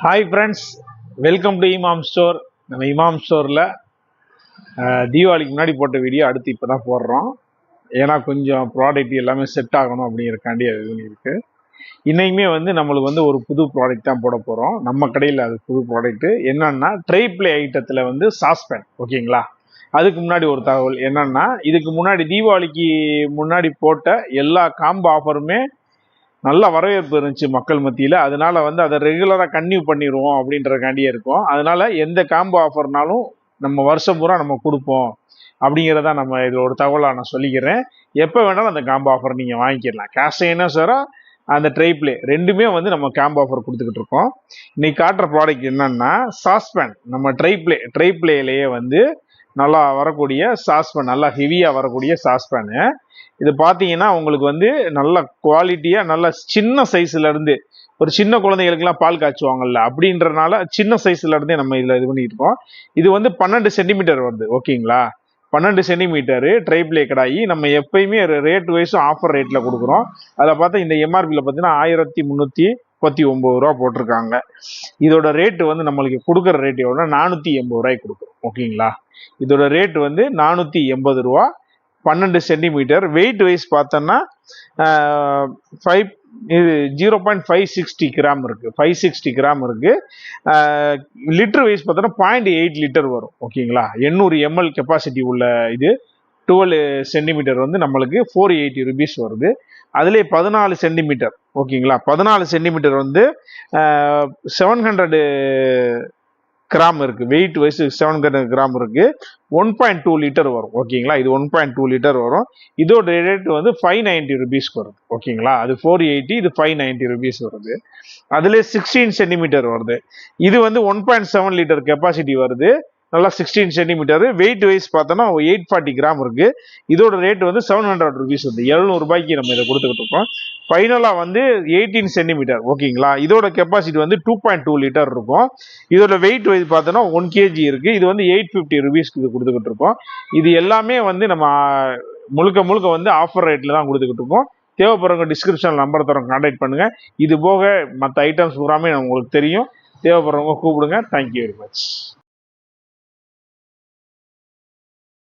Hi friends, welcome to இமாம் store. நம்ம இமாம் ஸ்டோரில் தீபாவளிக்கு முன்னாடி போட்ட வீடியோ அடுத்து இப்போ தான் போடுறோம். ஏன்னா கொஞ்சம் ப்ராடக்ட் எல்லாமே செட் ஆகணும் அப்படிங்கிறக்காண்டி அது இருக்குது. இன்னைக்குமே நம்மளுக்கு ஒரு புது ப்ராடக்ட் தான் போட போகிறோம். நம்ம கடையில் அது புது ப்ராடக்ட்டு என்னன்னா ட்ரை பிளே ஐட்டத்தில் சாஸ்பேன். ஓகேங்களா? அதுக்கு முன்னாடி ஒரு தகவல் என்னன்னா, இதுக்கு முன்னாடி தீபாவளிக்கு முன்னாடி போட்ட எல்லா காம்போ ஆஃபருமே நல்ல வரவேற்பு இருந்துச்சு மக்கள் மத்தியில். அதனால அதை ரெகுலராக கன்டினியூ பண்ணிடுவோம் அப்படின்றக்காண்டியே இருக்கும். அதனால எந்த காம்போ ஆஃபர்னாலும் நம்ம வருஷம் பூரா நம்ம கொடுப்போம் அப்படிங்கிறத நம்ம இதில் ஒரு தகவலாக நான் சொல்லிக்கிறேன். எப்போ வேணாலும் அந்த காம்போ ஆஃபர் நீங்கள் வாங்கிக்கலாம். கேஷ் சாரா அந்த ட்ரை பிளே ரெண்டுமே நம்ம காம்போ ஆஃபர் கொடுத்துக்கிட்டு இருக்கோம். இன்னைக்கு காட்டுற ப்ராடக்ட் என்னன்னா சாஸ்பேன். நம்ம ட்ரை பிளேலேயே நல்லா வரக்கூடிய சாஸ்பேன், நல்லா ஹெவியாக வரக்கூடிய சாஸ்பேனு. இது பார்த்தீங்கன்னா உங்களுக்கு நல்ல குவாலிட்டியாக நல்ல சின்ன சைஸ்ல இருந்து ஒரு சின்ன குழந்தைகளுக்கெல்லாம் பால் காய்ச்சுவாங்கல்ல, அப்படின்றனால சின்ன சைஸ்ல இருந்தே நம்ம இதில் இது பண்ணிட்டு இருக்கோம். இது 12 சென்டிமீட்டர் வருது. ஓகேங்களா? 12 சென்டிமீட்டரு ட்ரை பிளே கடாயி. நம்ம எப்பயுமே ரேட் வைஸும் ஆஃபர் ரேட்டில் கொடுக்குறோம். அதில் பார்த்தா இந்த எம்ஆர்பியில் பார்த்தீங்கன்னா 1339 ரூபா போட்டிருக்காங்க. இதோட ரேட்டு நம்மளுக்கு கொடுக்குற ரேட் எவ்வளோ, 480 ரூபாய்க்கு கொடுக்குறோம். ஓகேங்களா? இதோட ரேட் 480 ரூபா. 12 சென்டிமீட்டர். வெயிட் வைஸ் பார்த்தோன்னா 0.560 கிராம் இருக்கு. 560 கிராம் இருக்கு. லிட்டர் வைஸ் பார்த்தோன்னா 0.8 லிட்டர் வரும். ஓகேங்களா? 800 ml கெப்பாசிட்டி உள்ள இது 12 சென்டிமீட்டர் நம்மளுக்கு 480 ருபீஸ் வருது. அதுலேயே 14 சென்டிமீட்டர். ஓகேங்களா? 14 சென்டிமீட்டர் 700 கிராம் இருக்கு. வெயிட் வைஸ் 700 கிராம் இருக்கு. 1.2 லிட்டர் வரும். ஓகேங்களா? இது 1.2 லிட்டர் வரும். இதோட ரேட் 590 ருபீஸ்க்கு வருது. ஓகேங்களா? அது 480, இது 590 ருபீஸ் வருது. அதுல 16 சென்டிமீட்டர் வருது. இது 1.7 லிட்டர் கெப்பாசிட்டி வருது. நல்லா 16 சென்டிமீட்டர். வெயிட் வைஸ் பார்த்தோன்னா 840 கிராம் இருக்கு. இதோட ரேட் 700 ருபீஸ் வருது. 700 ரூபாய்க்கு நம்ம இதை கொடுத்துக்கிட்டு இருக்கோம். ஃபைனலாக 18 சென்டிமீட்டர். ஓகேங்களா? இதோட கெப்பாசிட்டி 2.2 லிட்டர் இருக்கும். இதோட வெயிட் வைஸ் பார்த்தோன்னா 1 kg இருக்கு. இது 850 ருபீஸ்க்கு இது கொடுத்துக்கிட்டு இருக்கோம். இது எல்லாமே நம்ம முழுக்க ஆஃபர் ரேட்ல தான் கொடுத்துக்கிட்டு இருக்கோம். தேவைப்படுறவங்க டிஸ்கிரிப்ஷன் நம்பர் தரோம், கான்டாக்ட் பண்ணுங்க. இது போக மற்ற ஐட்டம்ஸ் பூராமே உங்களுக்கு தெரியும். தேவைப்படுறவங்க கூப்பிடுங்க. Thank you very much.